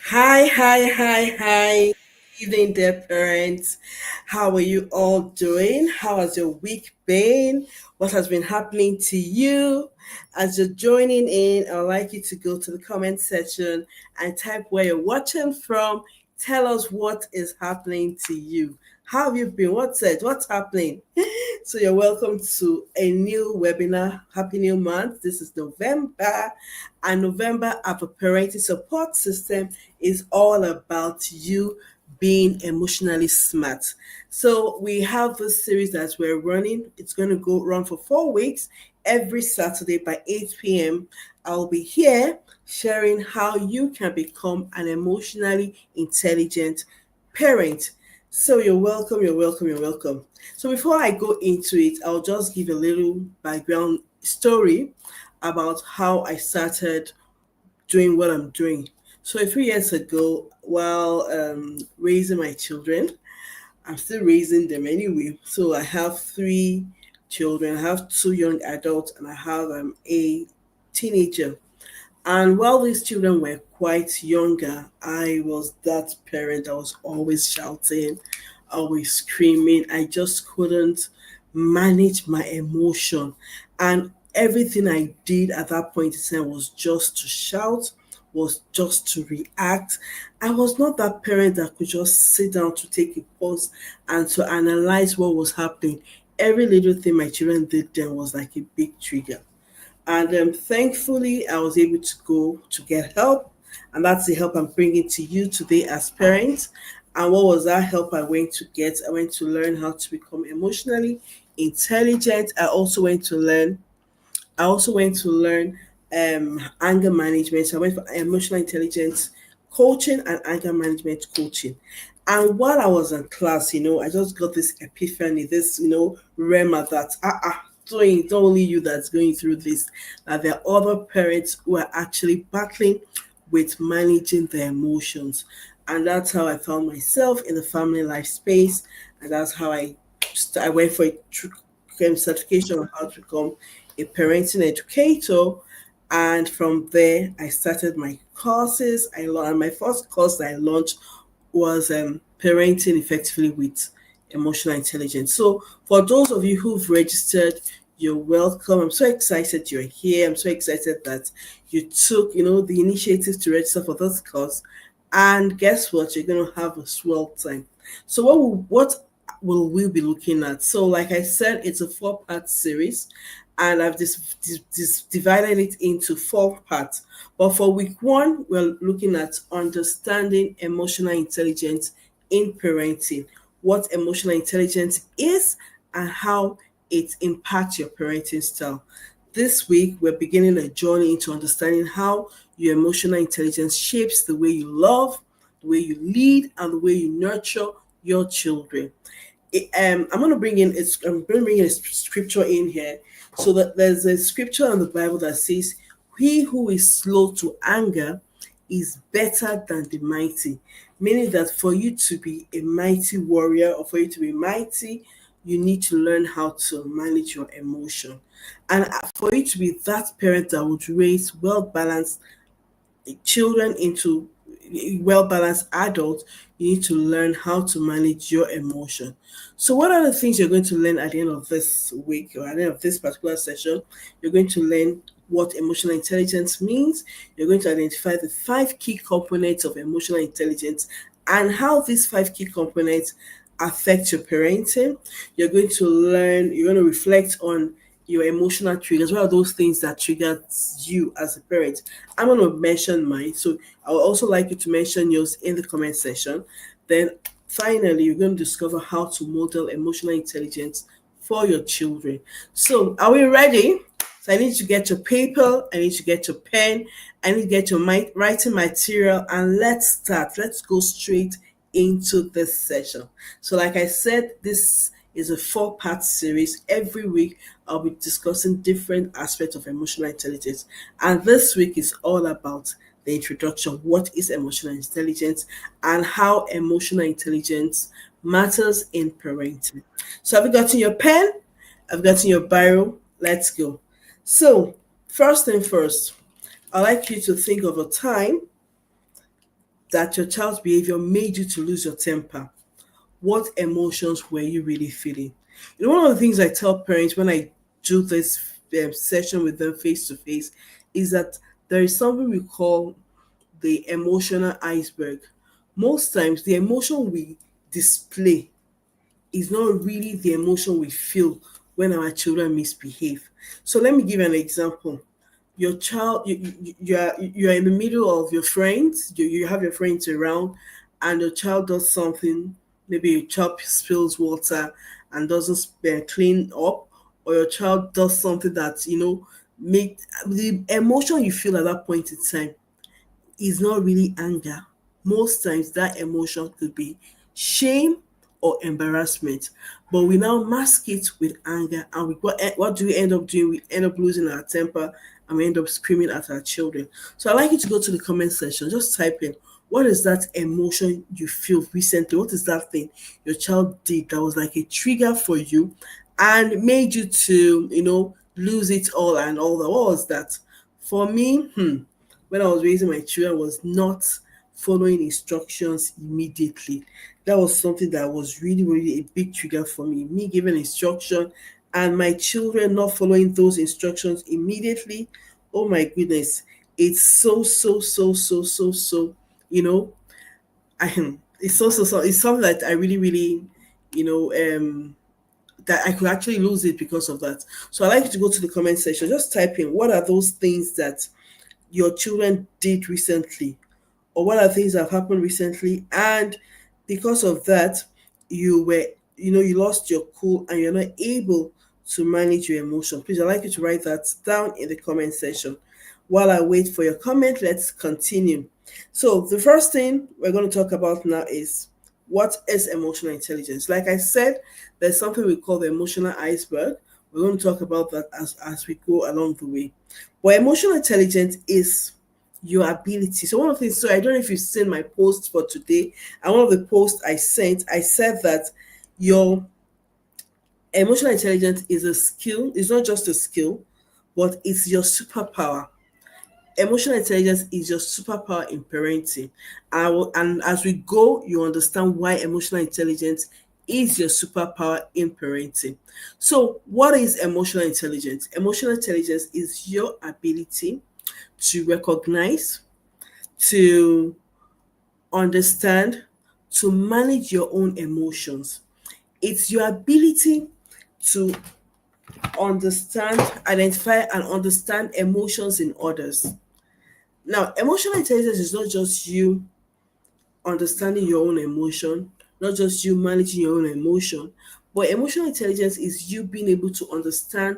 Hi. Evening, dear parents. How are you all doing? How has your week been? What has been happening to you? As you're joining in, I'd like you to go to the comment section and type where you're watching from. Tell us what is happening to you. How have you been? What's it? What's happening? So you're welcome to a new webinar. Happy new month. This is November, and November as a parenting support system is all about you being emotionally smart. So we have this series that we're running. It's going to go run for 4 weeks. Every Saturday by 8 p.m. I'll be here sharing how you can become an emotionally intelligent parent. So you're welcome. So before I go into it, I'll just give a little background story about how I started doing what I'm doing. So a few years ago, while raising my children, I'm still raising them anyway. So I have three children. I have two young adults, and I have a teenager. And while these children were quite younger, I was that parent that was always shouting, always screaming. I just couldn't manage my emotion. And everything I did at that point in time was just to shout, was just to react. I was not that parent that could just sit down to take a pause and to analyze what was happening. Every little thing my children did then was like a big trigger. And thankfully, I was able to go to get help. And that's the help I'm bringing to you today as parents. And what was that help I went to get? I went to learn how to become emotionally intelligent. I also went to learn anger management. So I went for emotional intelligence coaching and anger management coaching. And while I was in class, I just got this epiphany, this, rema that it's not only you that's going through this, that there are other parents who are actually battling with managing their emotions. And that's how I found myself in the family life space. And that's how I went for a certification on how to become a parenting educator. And from there, I started my courses. I learned my first course that I launched was parenting effectively with emotional intelligence. So, for those of you who've registered, you're welcome. I'm so excited you're here. I'm so excited that you took, the initiative to register for this course. And guess what? You're going to have a swell time. So, what will we be looking at? So, like I said, it's a four-part series, and I've divided it into four parts. But for week one, we're looking at understanding emotional intelligence in parenting, what emotional intelligence is, and how it impacts your parenting style. This week, we're beginning a journey into understanding how your emotional intelligence shapes the way you love, the way you lead, and the way you nurture your children. I'm going to bring in a scripture in here. So that there's a scripture in the Bible that says, "He who is slow to anger is better than the mighty," meaning that for you to be a mighty warrior or for you to be mighty, you need to learn how to manage your emotion. And for you to be that parent that would raise well balanced children into well balanced adults, you need to learn how to manage your emotion. So, what are the things you're going to learn at the end of this week or at the end of this particular session? You're going to learn what emotional intelligence means. You're going to identify the five key components of emotional intelligence and how these five key components affect your parenting. You're going to reflect on your emotional triggers. What are those things that trigger you as a parent? I'm going to mention mine. So I would also like you to mention yours in the comment section. Then finally, you're going to discover how to model emotional intelligence for your children. So are we ready? So I need to get your paper, I need to get your pen, I need to get your writing material, and let's start. Let's go straight into this session. So, like I said, this is a four-part series. Every week, I'll be discussing different aspects of emotional intelligence. And this week is all about the introduction. What is emotional intelligence and how emotional intelligence matters in parenting. So, have you gotten your pen? I've gotten your biro. Let's go. So, first thing first, I'd like you to think of a time that your child's behavior made you to lose your temper, what emotions were you really feeling? One of the things I tell parents when I do this session with them face to face is that there is something we call the emotional iceberg. Most times, the emotion we display is not really the emotion we feel when our children misbehave. So let me give you an example. Your child, you are in the middle of your friends. You have your friends around, and your child does something. Maybe your child spills water and doesn't clean up, or your child does something that make the emotion you feel at that point in time is not really anger. Most times that emotion could be shame or embarrassment. But we now mask it with anger, and what do we end up doing? We end up losing our temper, and we end up screaming at our children. So I'd like you to go to the comment section, just type in what is that emotion you feel recently? What is that thing your child did that was like a trigger for you and made you to, lose it all and all that? What was that? For me, when I was raising my children was not following instructions immediately. That was something that was really, really a big trigger for me. Me giving instruction and my children not following those instructions immediately. Oh my goodness. It's so, you know, it's so, it's something that I really, really, you know, that I could actually lose it because of that. So I like you to go to the comment section, just type in what are those things that your children did recently, or what are things that have happened recently, and because of that you were you lost your cool and you're not able to manage your emotion. Please, I'd like you to write that down in the comment section. While I wait for your comment, let's continue. So the first thing we're going to talk about now is what is emotional intelligence. Like I said, there's something we call the emotional iceberg. We're going to talk about that as we go along the way. But emotional intelligence is your ability. So one of the things, so I don't know if you've seen my post for today, and one of the posts I sent, I said that your emotional intelligence is a skill. It's not just a skill, but it's your superpower. Emotional intelligence is your superpower in parenting. And as we go, you understand why emotional intelligence is your superpower in parenting. So, what is emotional intelligence? Emotional intelligence is your ability to recognize, to understand, to manage your own emotions. It's your ability to understand, identify, and understand emotions in others. Now, emotional intelligence is not just you understanding your own emotion, not just you managing your own emotion, but emotional intelligence is you being able to understand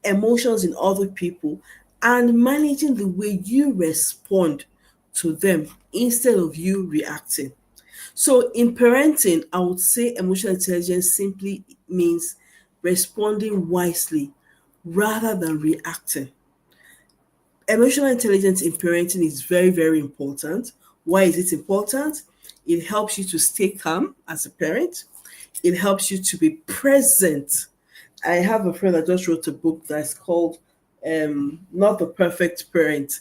emotions in other people and managing the way you respond to them instead of you reacting. So, in parenting, I would say emotional intelligence simply means responding wisely rather than reacting. Emotional intelligence in parenting is very, very important. Why is it important? It helps you to stay calm as a parent. It helps you to be present. I have a friend that just wrote a book that's called Not the Perfect Parent,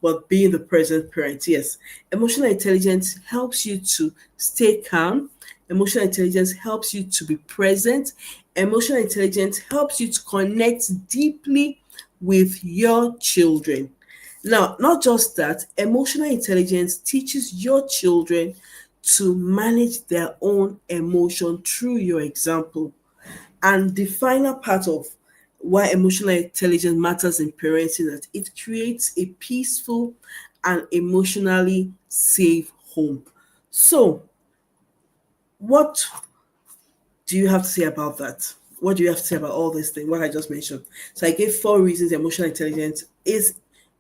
but Being the Present Parent. Yes. Emotional intelligence helps you to stay calm. Emotional intelligence helps you to be present. Emotional intelligence helps you to connect deeply with your children. Now, not just that, emotional intelligence teaches your children to manage their own emotion through your example. And the final part of why emotional intelligence matters in parenting that it creates a peaceful and emotionally safe home. So, what do you have to say about that? What do you have to say about all this thing, what I just mentioned? So I gave four reasons emotional intelligence is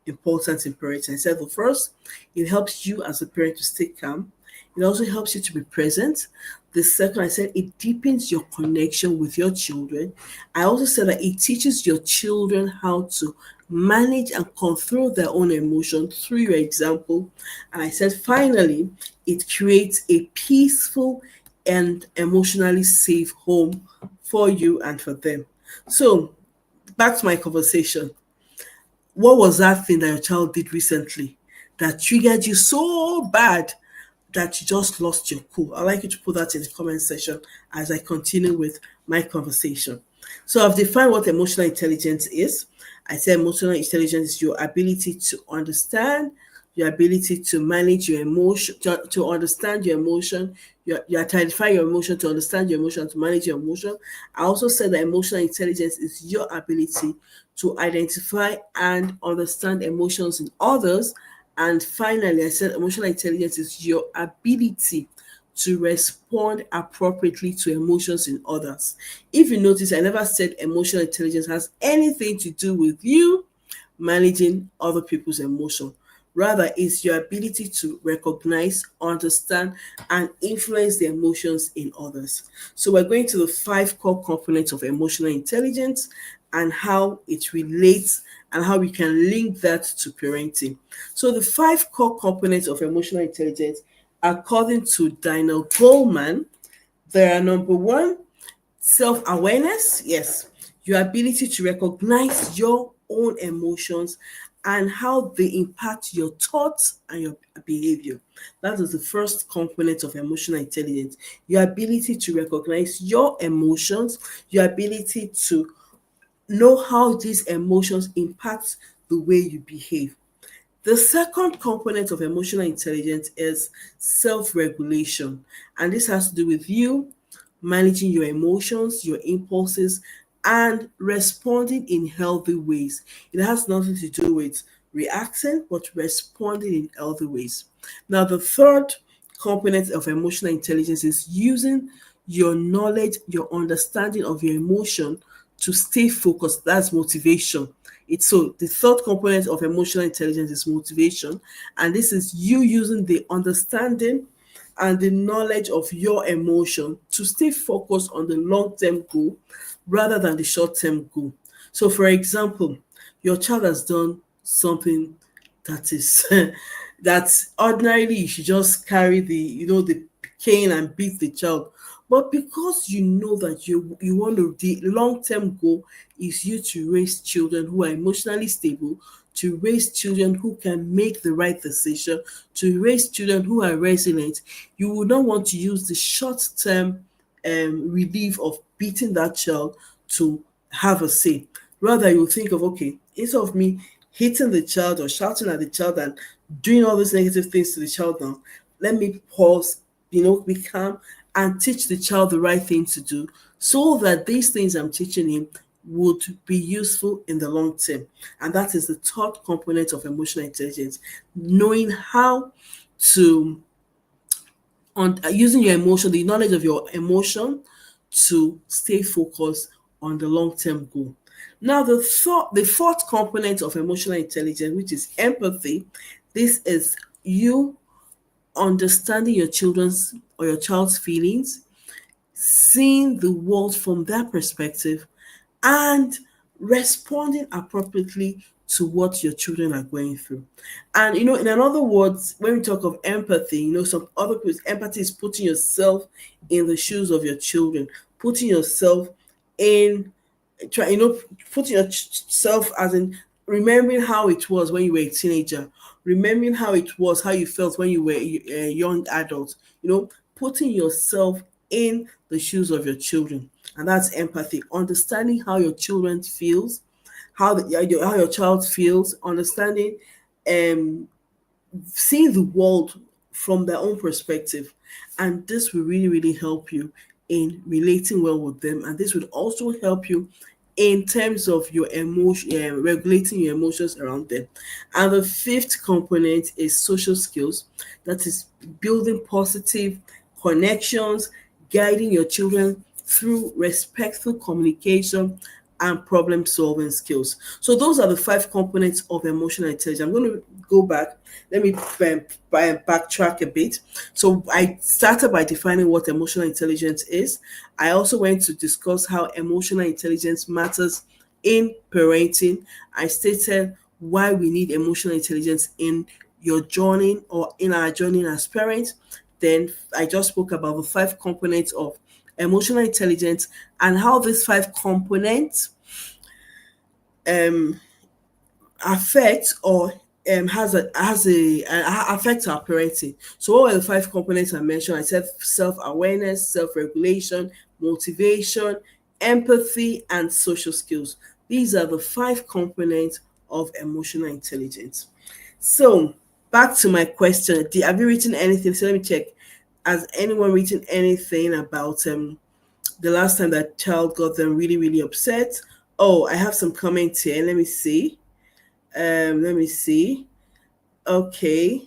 important in parenting. I said the first, it helps you as a parent to stay calm. It also helps you to be present. The second, I said it deepens your connection with your children. I also said that it teaches your children how to manage and control their own emotion through your example. And I said finally, it creates a peaceful and emotionally safe home for you and for them. So, back to my conversation. What was that thing that your child did recently that triggered you so bad that you just lost your cool? I'd like you to put that in the comment section as I continue with my conversation. So I've defined what emotional intelligence is. I said emotional intelligence is your ability to understand, your ability to manage your emotion, to understand your emotion, you identify your emotion, to understand your emotion, to manage your emotion. I also said that emotional intelligence is your ability to identify and understand emotions in others. And finally, I said emotional intelligence is your ability to respond appropriately to emotions in others. If you notice, I never said emotional intelligence has anything to do with you managing other people's emotion. Rather, it's your ability to recognize, understand, and influence the emotions in others. So, we're going to the five core components of emotional intelligence and how it relates and how we can link that to parenting. So, the five core components of emotional intelligence, according to Daniel Goleman, there are number one, self awareness. Yes, your ability to recognize your own emotions and how they impact your thoughts and your behavior. That is the first component of emotional intelligence. Your ability to recognize your emotions, your ability to know how these emotions impact the way you behave. The second component of emotional intelligence is self regulation, and this has to do with you managing your emotions, your impulses, and responding in healthy ways. It has nothing to do with reacting, but responding in healthy ways. Now, the third component of emotional intelligence is using your knowledge, your understanding of your emotion to stay focused. That's motivation. It's so the third component of emotional intelligence is motivation, and this is you using the understanding and the knowledge of your emotion to stay focused on the long term goal rather than the short term goal. So, for example, your child has done something that is that ordinarily you should just carry the cane and beat the child, but because you know that you want to, the long term goal is you to raise children who are emotionally stable, to raise children who can make the right decision, to raise children who are resilient. You would not want to use the short term relief of beating that child to have a say. Rather, you think of, okay, instead of me hitting the child or shouting at the child and doing all these negative things to the child now, let me pause, be calm and teach the child the right thing to do so that these things I'm teaching him would be useful in the long term. And that is the third component of emotional intelligence, knowing how to on using your emotion, the knowledge of your emotion to stay focused on the long-term goal. Now, the fourth component of emotional intelligence, which is empathy, this is you understanding your children's or your child's feelings, seeing the world from their perspective, and responding appropriately to what your children are going through. And in other words, when we talk of empathy, some other people's empathy is putting yourself in the shoes of your children, putting yourself in try putting yourself as in remembering how it was when you were a teenager, remembering how it was, how you felt when you were a young adult, putting yourself in the shoes of your children. And that's empathy, understanding how your children feels, how your child feels, understanding, um seeing the world from their own perspective. And this will really, really help you in relating well with them. And this would also help you in terms of your emotion, regulating your emotions around them. And the fifth component is social skills. That is building positive connections, guiding your children through respectful communication and problem solving skills. So those are the five components of emotional intelligence. I'm going to go back. Let me backtrack a bit. So I started by defining what emotional intelligence is. I also went to discuss how emotional intelligence matters in parenting. I stated why we need emotional intelligence in your journey or in our journey as parents. Then I just spoke about the five components of emotional intelligence and how these five components um, affect or affects our parenting. So what were the five components I mentioned? I said self-awareness, self-regulation, motivation, empathy, and social skills. These are the five components of emotional intelligence. So back to my question. Have you written anything? So let me check. Has anyone written anything about the last time that child got them really, really upset? Oh, I have some comments here. Let me see. Let me see. Okay.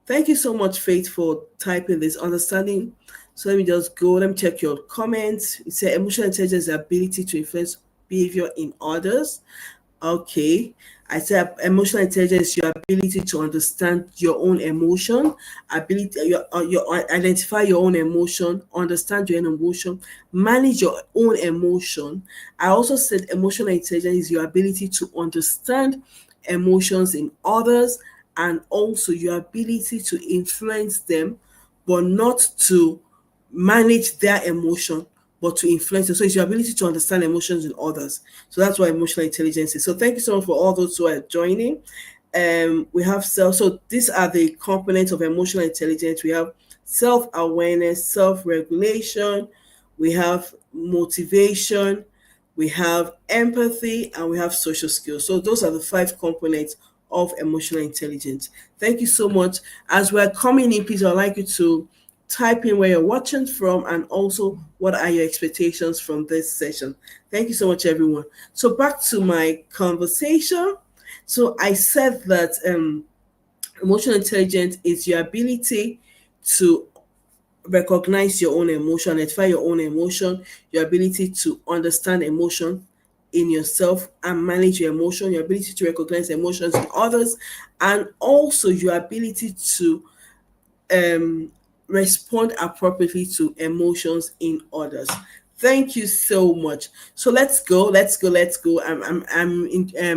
Thank you so much, Faith, for typing this understanding. So let me just go. Let me check your comments. It said emotional intelligence is the ability to influence behavior in others. Okay. I said emotional intelligence is your ability to understand your own emotion, ability your identify your own emotion, understand your own emotion, manage your own emotion. I also said emotional intelligence is your ability to understand emotions in others and also your ability to influence them, but not to manage their emotion, but to influence them. So it's your ability to understand emotions in others. So that's what emotional intelligence is. So thank you so much for all those who are joining. We have self. So these are the components of emotional intelligence. We have self-awareness, self-regulation. We have motivation. We have empathy, and we have social skills. So those are the five components of emotional intelligence. Thank you so much. As we're coming in, please, I'd like you to type in where you're watching from and also what are your expectations from this session. Thank you so much, everyone. So back to my conversation. So I said that emotional intelligence is your ability to recognize your own emotion, identify your own emotion, your ability to understand emotion in yourself and manage your emotion, your ability to recognize emotions in others, and also your ability to um, respond appropriately to emotions in others. Thank you so much. So let's go, let's go, let's go. I'm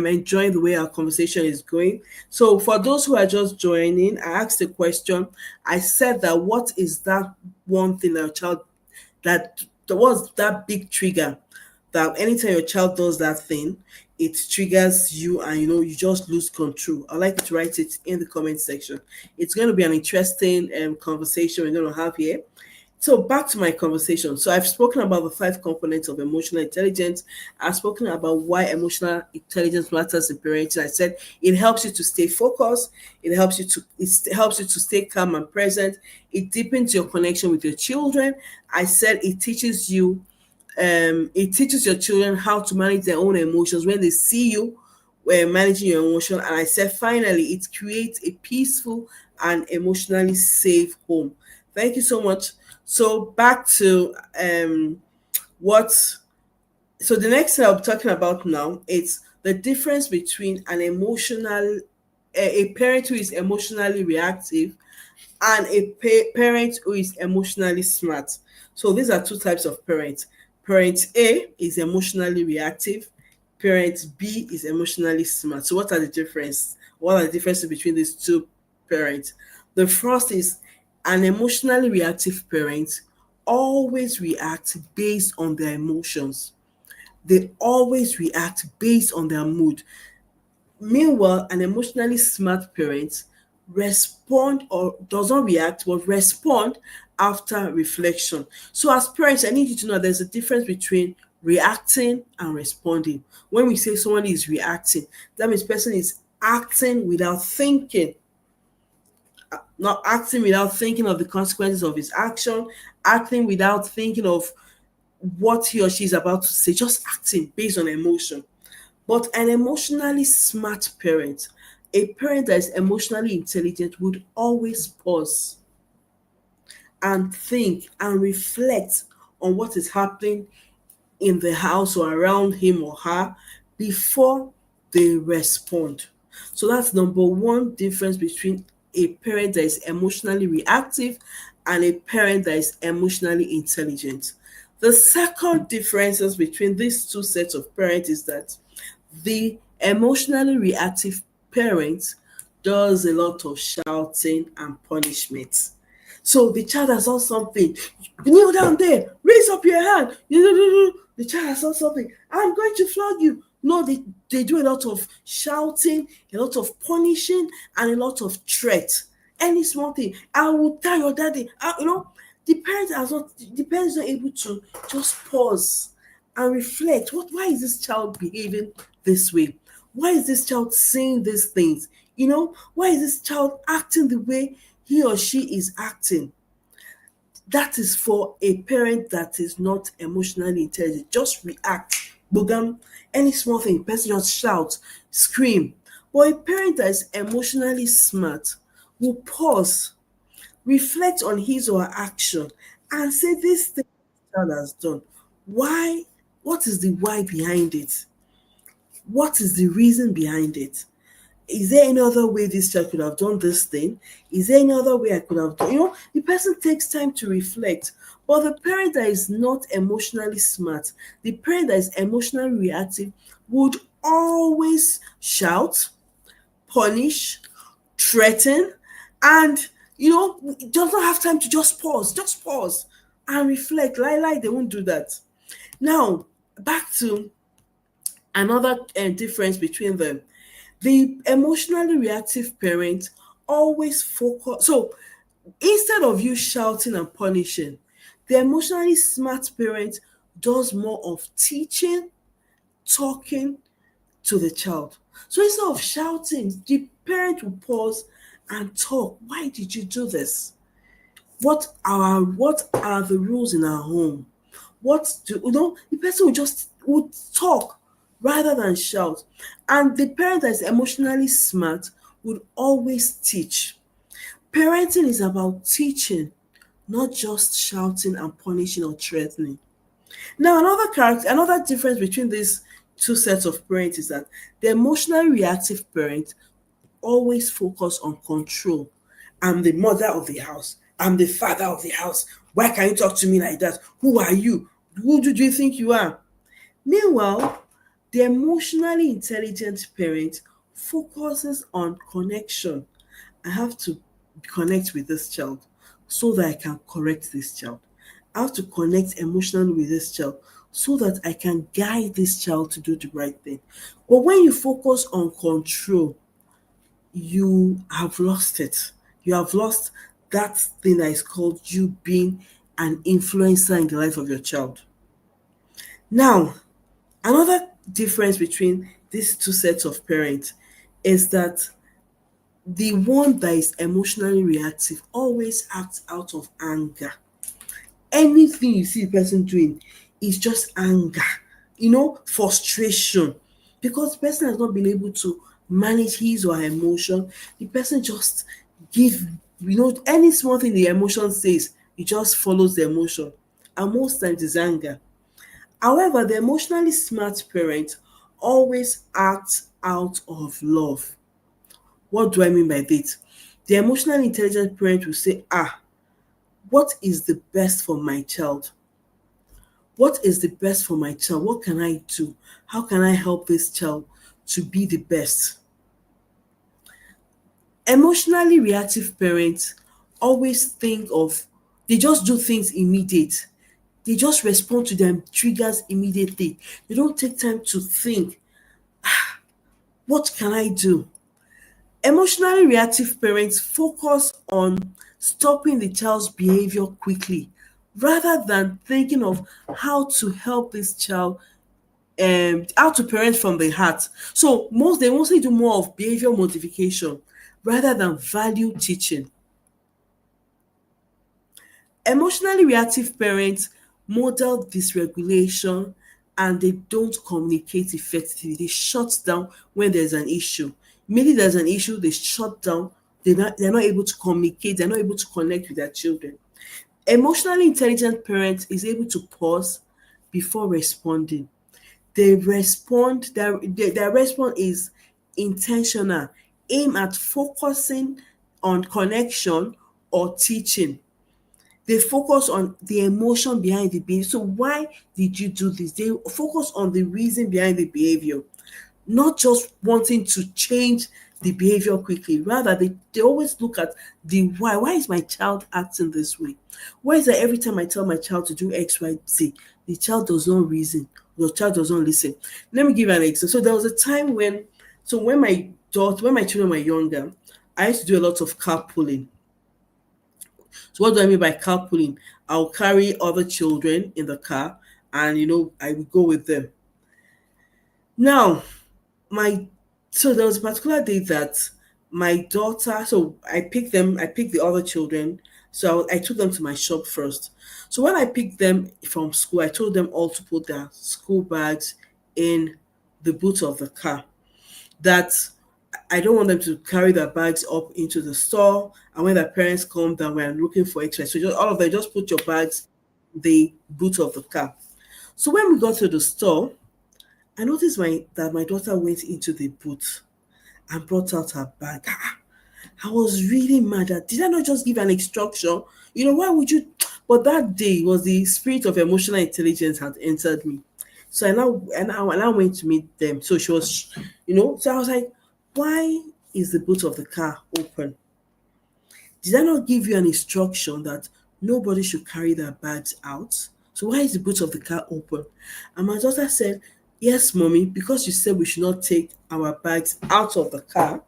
enjoying the way our conversation is going. So for those who are just joining, I asked a question. I said that what is that one thing that a child that was that big trigger that anytime your child does that thing, it triggers you and you just lose control. I'd like you to write it in the comment section. It's going to be an interesting conversation we're going to have here. So back to my conversation. So I've spoken about the five components of emotional intelligence. I've spoken about why emotional intelligence matters in parenting. I said it helps you to stay focused. It helps you to stay calm and present. It deepens your connection with your children. I said it teaches your children how to manage their own emotions when they see you managing your emotion. And I said finally it creates a peaceful and emotionally safe home. Thank you so much. So back to what so the next thing I'm talking about now is the difference between a parent who is emotionally reactive and a parent who is emotionally smart. So these are two types of parents. Parent A is emotionally reactive. Parent B is emotionally smart. So what are the difference? What are the differences between these two parents? The first is an emotionally reactive parent always react based on their emotions. They always react based on their mood. Meanwhile, an emotionally smart parent respond or doesn't react but respond after reflection. So as parents, I need you to know there's a difference between reacting and responding. When we say someone is reacting, that means person is acting without thinking, not acting without thinking of the consequences of his action, acting without thinking of what he or she is about to say, just acting based on emotion. But an emotionally smart parent, a parent that is emotionally intelligent, would always pause and think and reflect on what is happening in the house or around him or her before they respond. So that's number one difference between a parent that is emotionally reactive and a parent that is emotionally intelligent. The second differences between these two sets of parents is that the emotionally reactive parent does a lot of shouting and punishment. So the child has done something. Kneel down there. Raise up your hand. The child has done something. I'm going to flog you. No, they do a lot of shouting, a lot of punishing, and a lot of threat. Any small thing, I will tell your daddy. The parents are not able to just pause and reflect. Why is this child behaving this way? Why is this child saying these things? Why is this child acting the way he or she is acting? That is for a parent that is not emotionally intelligent. Just react. Bogam, any small thing, person just shout, scream. But a parent that is emotionally smart will pause, reflect on his or her action, and say this thing the child has done. Why? What is the why behind it? What is the reason behind it? Is there any other way this child could have done this thing? Is there any other way I could have done? The person takes time to reflect. But the parent that is not emotionally smart, the parent that is emotionally reactive, would always shout, punish, threaten, and does not have time to just pause and reflect. They won't do that. Now, back to another difference between them. The emotionally reactive parent always focus. So instead of you shouting and punishing, the emotionally smart parent does more of teaching, talking to the child. So instead of shouting, the parent will pause and talk. Why did you do this? What are the rules in our home? The person would talk rather than shout. And the parent that is emotionally smart would always teach. Parenting is about teaching, not just shouting and punishing or threatening. Now, another difference between these two sets of parents is that the emotionally reactive parent always focus on control. I'm the mother of the house. I'm the father of the house. Why can you talk to me like that? Who are you? Who do you think you are? Meanwhile, the emotionally intelligent parent focuses on connection. I have to connect with this child so that I can correct this child. I have to connect emotionally with this child so that I can guide this child to do the right thing. But when you focus on control, you have lost it. You have lost that thing that is called you being an influencer in the life of your child. Now, another difference between these two sets of parents is that the one that is emotionally reactive always acts out of anger. Anything you see the person doing is just anger, frustration. Because the person has not been able to manage his or her emotion, the person just give, any small thing the emotion says, it just follows the emotion. And most times it's anger. However, the emotionally smart parent always acts out of love. What do I mean by this? The emotionally intelligent parent will say, what is the best for my child? What is the best for my child? What can I do? How can I help this child to be the best? Emotionally reactive parents always they just do things immediate. They just respond to them triggers immediately. They don't take time to think, what can I do? Emotionally reactive parents focus on stopping the child's behavior quickly rather than thinking of how to help this child, how to parent from the heart. So they mostly do more of behavior modification rather than value teaching. Emotionally reactive parents model dysregulation and they don't communicate effectively. They shut down when there's an issue. Immediately there's an issue, they shut down. They're not able to communicate, they're not able to connect with their children. Emotionally intelligent parent is able to pause before responding. Their response is intentional, aim at focusing on connection or teaching. They focus on the emotion behind the behavior. So why did you do this? They focus on the reason behind the behavior, not just wanting to change the behavior quickly. Rather, they always look at the why. Why is my child acting this way? Why is that every time I tell my child to do X, Y, Z, the child does not reason your child doesn't listen. Let me give you an example. So there was a time when, so when my children were younger, I used to do a lot of carpooling. So what do I mean by carpooling? I'll carry other children in the car, and I will go with them. Now, my so there was a particular day that my daughter, so I picked the other children. So I took them to my shop first. So when I picked them from school, I told them all to put their school bags in the boot of the car. That I don't want them to carry their bags up into the store, and when their parents come that we're looking for extra. So just all of them, just put your bags in the boot of the car. So when we got to the store, I noticed that my daughter went into the boot and brought out her bag. I was really mad. Did I not just give an instruction? Why would you? But that day was the spirit of emotional intelligence had entered me. So I now went to meet them. So she was, so I was like, why is the boot of the car open? Did I not give you an instruction that nobody should carry their bags out? So why is the boot of the car open? And my daughter said, yes, mommy, because you said we should not take our bags out of the car.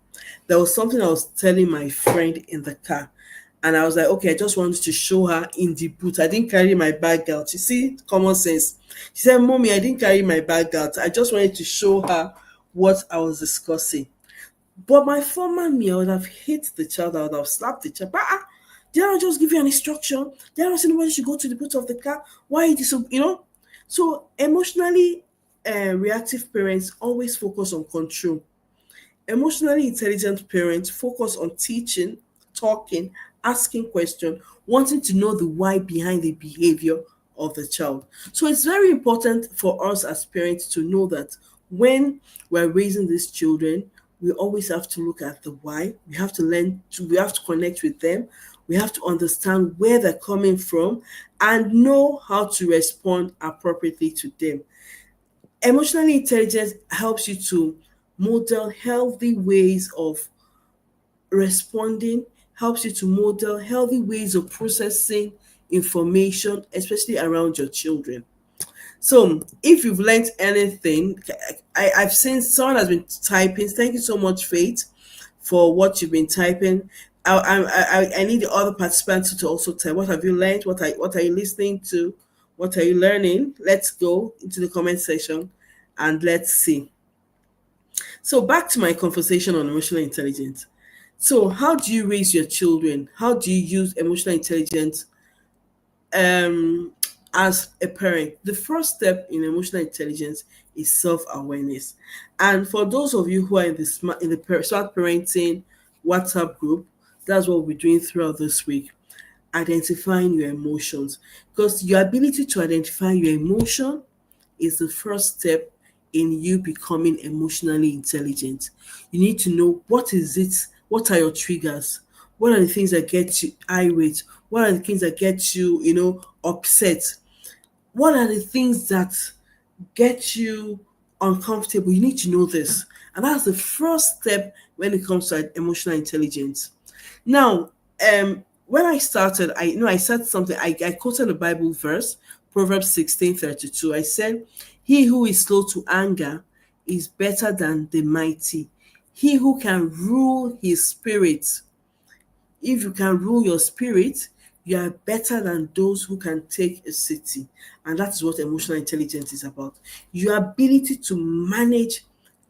There was something I was telling my friend in the car. And I was like, okay, I just wanted to show her in the boot. I didn't carry my bag out. You see, common sense. She said, mommy, I didn't carry my bag out. I just wanted to show her what I was discussing. But my former me, I would have hit the child, I would have slapped the child. But did I not just give you an instruction? Did I not say nobody should go to the boot of the car? Why is this so? So emotionally reactive parents always focus on control. Emotionally intelligent parents focus on teaching, talking, asking questions, wanting to know the why behind the behavior of the child. So it's very important for us as parents to know that when we're raising these children, we always have to look at the why. We have to connect with them. We have to understand where they're coming from and know how to respond appropriately to them. Emotionally intelligence helps you to model healthy ways of responding, helps you to model healthy ways of processing information, especially around your children. So, if you've learned anything, I've seen someone has been typing. Thank you so much, Faith, for what you've been typing. I need the other participants to also tell what have you learned, what are you listening to, what are you learning. Let's go into the comment section and let's see. So back to my conversation on emotional intelligence. So how do you raise your children? How do you use emotional intelligence um as a parent? The first step in emotional intelligence is self-awareness. And for those of you who are in the smart parenting WhatsApp group, that's what we're doing throughout this week. Identifying your emotions, because your ability to identify your emotion is the first step in you becoming emotionally intelligent. You need to know what is it, what are your triggers, what are the things that get you irate, what are the things that get you, upset, what are the things that get you uncomfortable. You need to know this. And that's the first step when it comes to emotional intelligence. Now, when I started, I said something, I quoted a Bible verse, Proverbs 16:32. I said, he who is slow to anger is better than the mighty. He who can rule his spirit, if you can rule your spirit, you are better than those who can take a city. And that's what emotional intelligence is about. Your ability to manage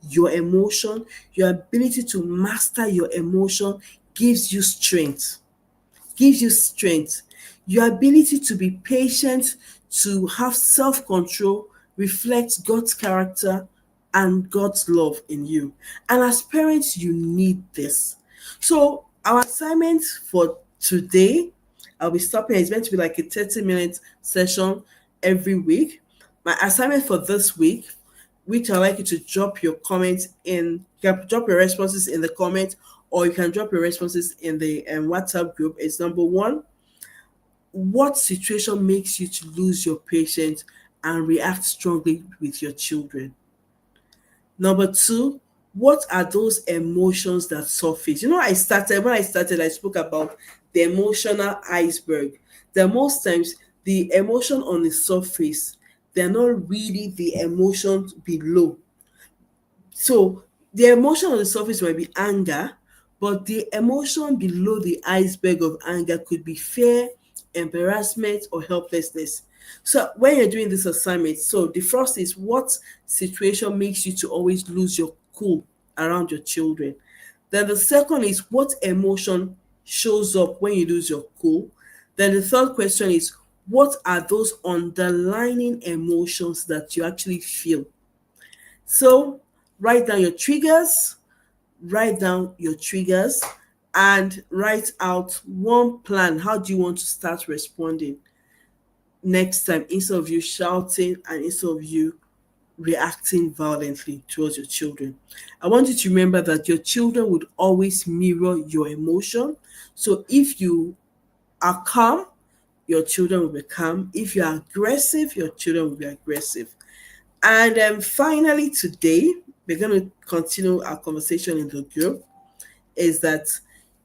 your emotion, your ability to master your emotion gives you strength. Gives you strength. Your ability to be patient, to have self control, reflects God's character and God's love in you. And as parents, you need this. So, our assignment for today, I'll be stopping. It's meant to be like a 30-minute session every week. My assignment for this week, which I'd like you to drop your comments in, you can drop your responses in the comment, or you can drop your responses in the WhatsApp group. It's number one, what situation makes you to lose your patience and react strongly with your children? Number two, what are those emotions that surface? When I started, I spoke about the emotional iceberg. That most times the emotion on the surface they're not really the emotions below. So the emotion on the surface might be anger, but the emotion below the iceberg of anger could be fear, embarrassment, or helplessness. So when you're doing this assignment, so the first is, what situation makes you to always lose your cool around your children? Then the second is, what emotion shows up when you lose your cool? Then the third question is, what are those underlying emotions that you actually feel? So write down your triggers, write down your triggers, and write out one plan. How do you want to start responding next time, instead of you shouting and instead of you reacting violently towards your children? I want you to remember that your children would always mirror your emotion. So if you are calm, your children will be calm. If you are aggressive, your children will be aggressive. And finally, today, we're going to continue our conversation in the group. Is that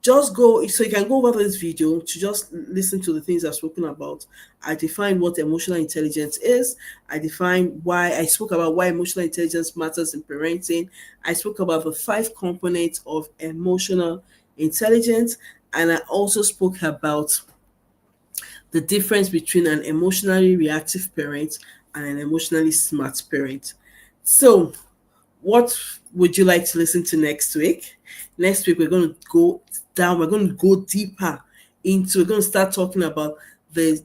just go, so you can go over this video to just listen to the things I've spoken about. I define what emotional intelligence is. I define why I spoke about why emotional intelligence matters in parenting. I spoke about the 5 components of emotional intelligence. And I also spoke about the difference between an emotionally reactive parent and an emotionally smart parent. So, what would you like to listen to next week? Next week, we're going to go down, we're going to go deeper into, we're going to start talking about the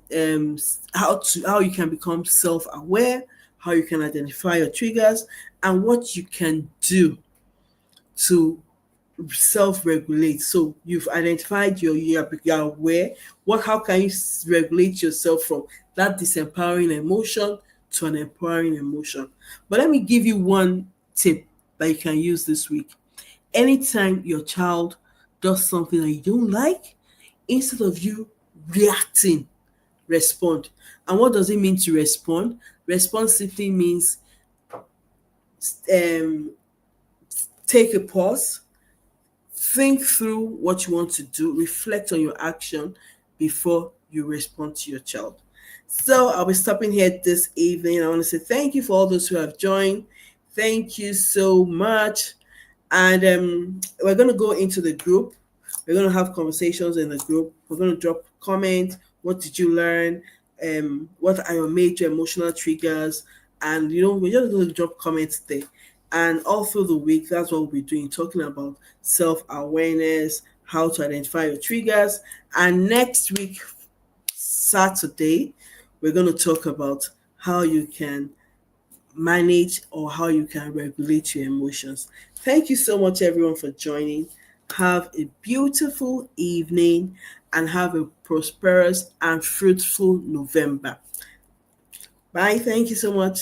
how you can become self-aware, how you can identify your triggers, and what you can do to self-regulate. So you've identified you're aware. What How can you regulate yourself from that disempowering emotion to an empowering emotion? But let me give you one tip that you can use this week. Anytime your child does something that you don't like, instead of you reacting, respond. And what does it mean to respond? Respond simply means um, take a pause, think through what you want to do, reflect on your action before you respond to your child. So I'll be stopping here this evening. I want to say thank you for all those who have joined. Thank you so much. And we're going to go into the group. We're going to have conversations in the group. We're going to drop comments. What did you learn? What are your major emotional triggers? And we're just going to drop comments there. And all through the week, that's what we'll be doing, talking about self-awareness, how to identify your triggers. And next week, Saturday, we're going to talk about how you can manage or how you can regulate your emotions. Thank you so much, everyone, for joining. Have a beautiful evening and have a prosperous and fruitful November. Bye. Thank you so much.